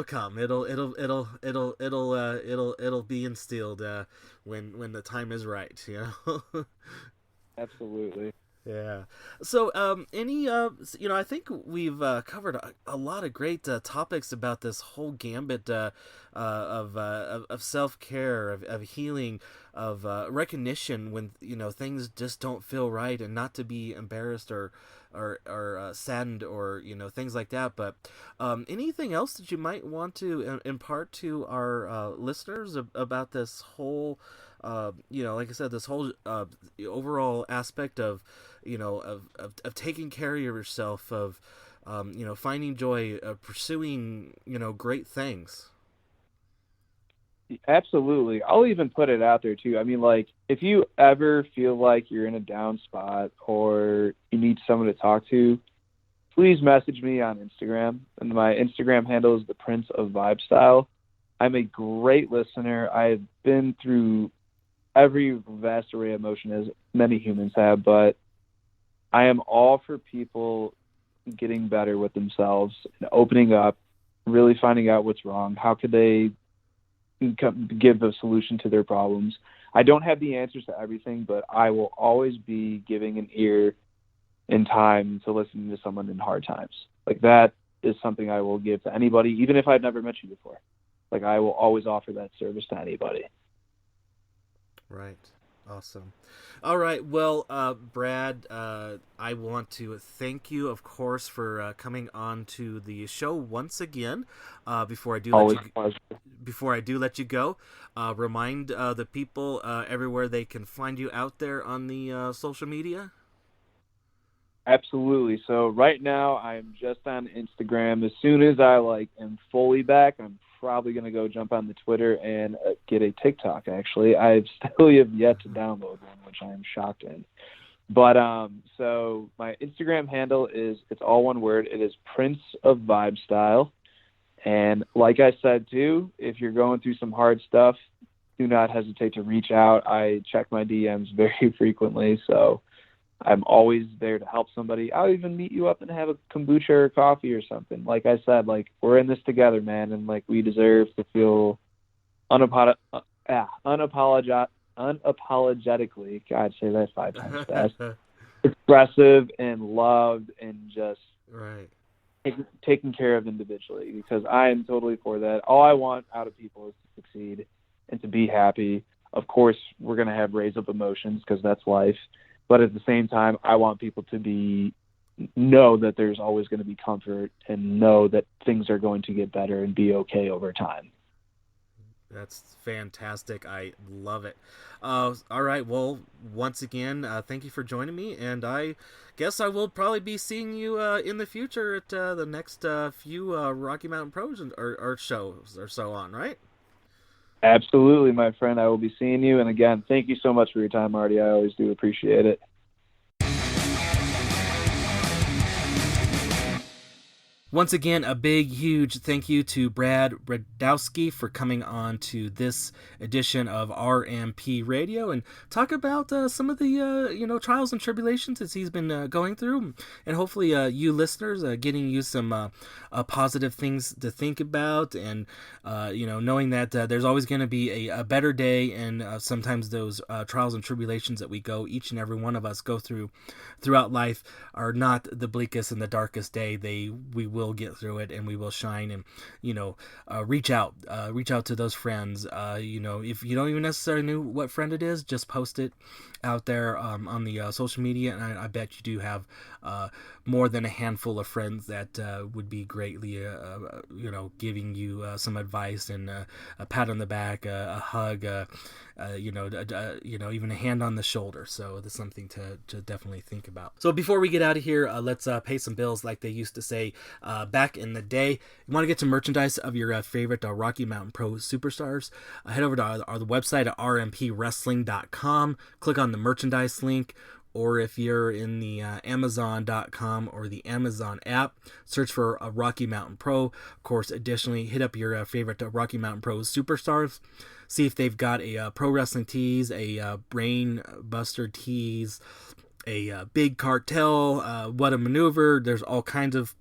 come. It'll be instilled when the time is right. Absolutely. Yeah. So, I think we've covered a lot of great topics about this whole gambit of self-care, of healing, of recognition when things just don't feel right, and not to be embarrassed or saddened or things like that. But anything else that you might want to impart to our listeners about this whole like I said, this whole overall aspect of taking care of yourself, of finding joy, of pursuing great things. Absolutely. I'll even put it out there too. I mean, like if you ever feel like you're in a down spot or you need someone to talk to, please message me on Instagram. And my Instagram handle is the Prince of Vibe Style. I'm a great listener. I've been through every vast array of emotion as many humans have, but I am all for people getting better with themselves and opening up, really finding out what's wrong. How could they give a solution to their problems? I don't have the answers to everything, but I will always be giving an ear and time to listen to someone in hard times. Like, that is something I will give to anybody, even if I've never met you before. Like, I will always offer that service to anybody. Right. Awesome. All right. Well, Brad, I want to thank you, of course, for coming on to the show once again. Before I do let you go, remind the people everywhere they can find you out there on the social media. Absolutely. So right now I'm just on Instagram. As soon as I am fully back, I'm probably going to go jump on the Twitter and get a TikTok. Actually, I still have yet to download one, which I am shocked in. But so my Instagram handle it's all one word. It is Prince of Vibe Style. And like I said too, if you're going through some hard stuff, do not hesitate to reach out. I check my DMs very frequently, so I'm always there to help somebody. I'll even meet you up and have a kombucha or coffee or something. Like I said, we're in this together, man, and we deserve to feel unapologetically, God, say that 5 times fast, expressive and loved and just right. Taken care of individually, because I am totally for that. All I want out of people is to succeed and to be happy. Of course, we're going to have raise up emotions because that's life. But at the same time, I want people to know that there's always going to be comfort and know that things are going to get better and be okay over time. That's fantastic. I love it. All right. Well, once again, thank you for joining me. And I guess I will probably be seeing you in the future at the next few Rocky Mountain Pros or shows or so on, right? Absolutely, my friend. I will be seeing you. And again, thank you so much for your time, Marty. I always do appreciate it. Once again, a big, huge thank you to Brad Radowski for coming on to this edition of RMP Radio and talk about some of the trials and tribulations that he's been going through, and hopefully you listeners getting you some positive things to think about, and knowing that there's always going to be a better day, and sometimes those trials and tribulations that each and every one of us go throughout life are not the bleakest and the darkest day. We will get through it, and we will shine, and reach out to those friends. If you don't even necessarily know what friend it is, just post it out there on the social media, and I bet you do have more than a handful of friends that would be greatly giving you some advice and a pat on the back, a hug, even a hand on the shoulder. So that's something to definitely think about. So before we get out of here, let's pay some bills, like they used to say back in the day. You want to get some merchandise of your favorite Rocky Mountain Pro superstars, head over to our website at rmpwrestling.com, click on the merchandise link, or if you're in the Amazon.com or the Amazon app, search for Rocky Mountain Pro. Of course, additionally, hit up your favorite Rocky Mountain Pro superstars. See if they've got a pro wrestling tees, a brain buster tees, a big cartel, what a maneuver. There's all kinds of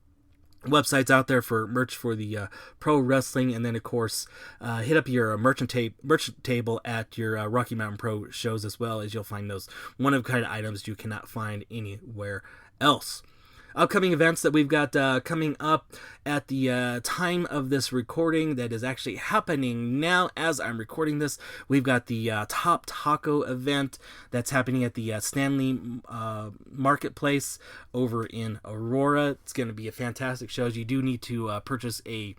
websites out there for merch for the pro wrestling. And then, of course, hit up your merch table at your Rocky Mountain Pro shows, as well, as you'll find those one-of-a-kind items you cannot find anywhere else. Upcoming events that we've got coming up at the time of this recording, that is actually happening now as I'm recording this. We've got the Top Taco event that's happening at the Stanley Marketplace over in Aurora. It's going to be a fantastic show. You do need to purchase a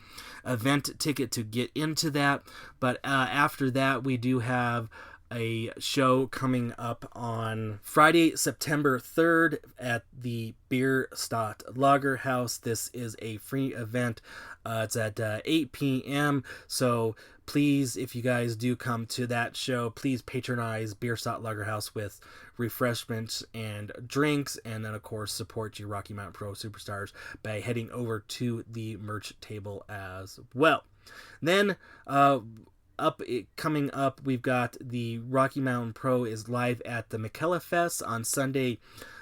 event ticket to get into that. But after that, we do have a show coming up on Friday, September 3rd at the Bierstadt Lager House. This is a free event. It's at 8 p.m. So please, if you guys do come to that show, please patronize Bierstadt Lager House with refreshments and drinks, and then, of course, support your Rocky Mountain Pro superstars by heading over to the merch table as well. Then, coming up, we've got the Rocky Mountain Pro is live at the McKella Fest on Sunday,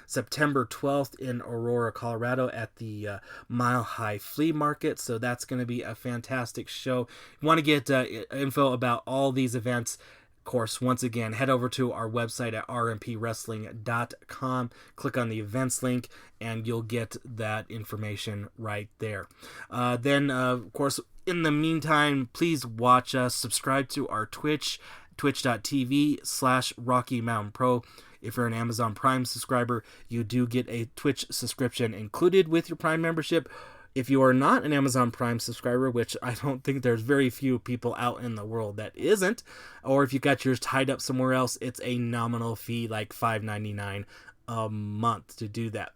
September 12th in Aurora, Colorado at the Mile High Flea Market. So that's going to be a fantastic show. If you want to get info about all these events, of course, once again, head over to our website at rmpwrestling.com, click on the events link, and you'll get that information right there. Then, of course, in the meantime, please watch us, subscribe to our Twitch, twitch.tv/Rocky Mountain Pro. If you're an Amazon Prime subscriber, you do get a Twitch subscription included with your Prime membership. If you are not an Amazon Prime subscriber, which I don't think there's very few people out in the world that isn't, or if you got yours tied up somewhere else, it's a nominal fee, like $5.99 a month to do that.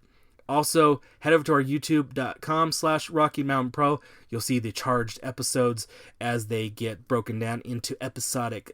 Also, head over to our youtube.com/Rocky Mountain Pro. You'll see the charged episodes as they get broken down into episodic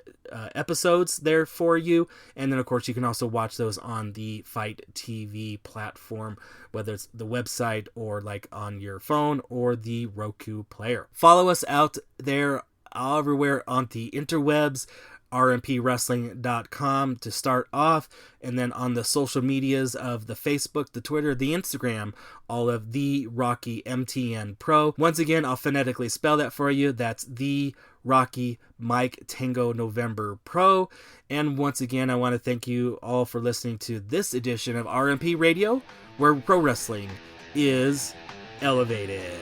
episodes there for you. And then, of course, you can also watch those on the Fight TV platform, whether it's the website or like on your phone or the Roku player. Follow us out there everywhere on the interwebs. rmpwrestling.com to start off, and then on the social medias of the Facebook, the Twitter, the Instagram, all of the Rocky MTN Pro. Once again, I'll phonetically spell that for you. That's the Rocky Mike Tango November Pro. And once again, I want to thank you all for listening to this edition of RMP Radio, where pro wrestling is elevated.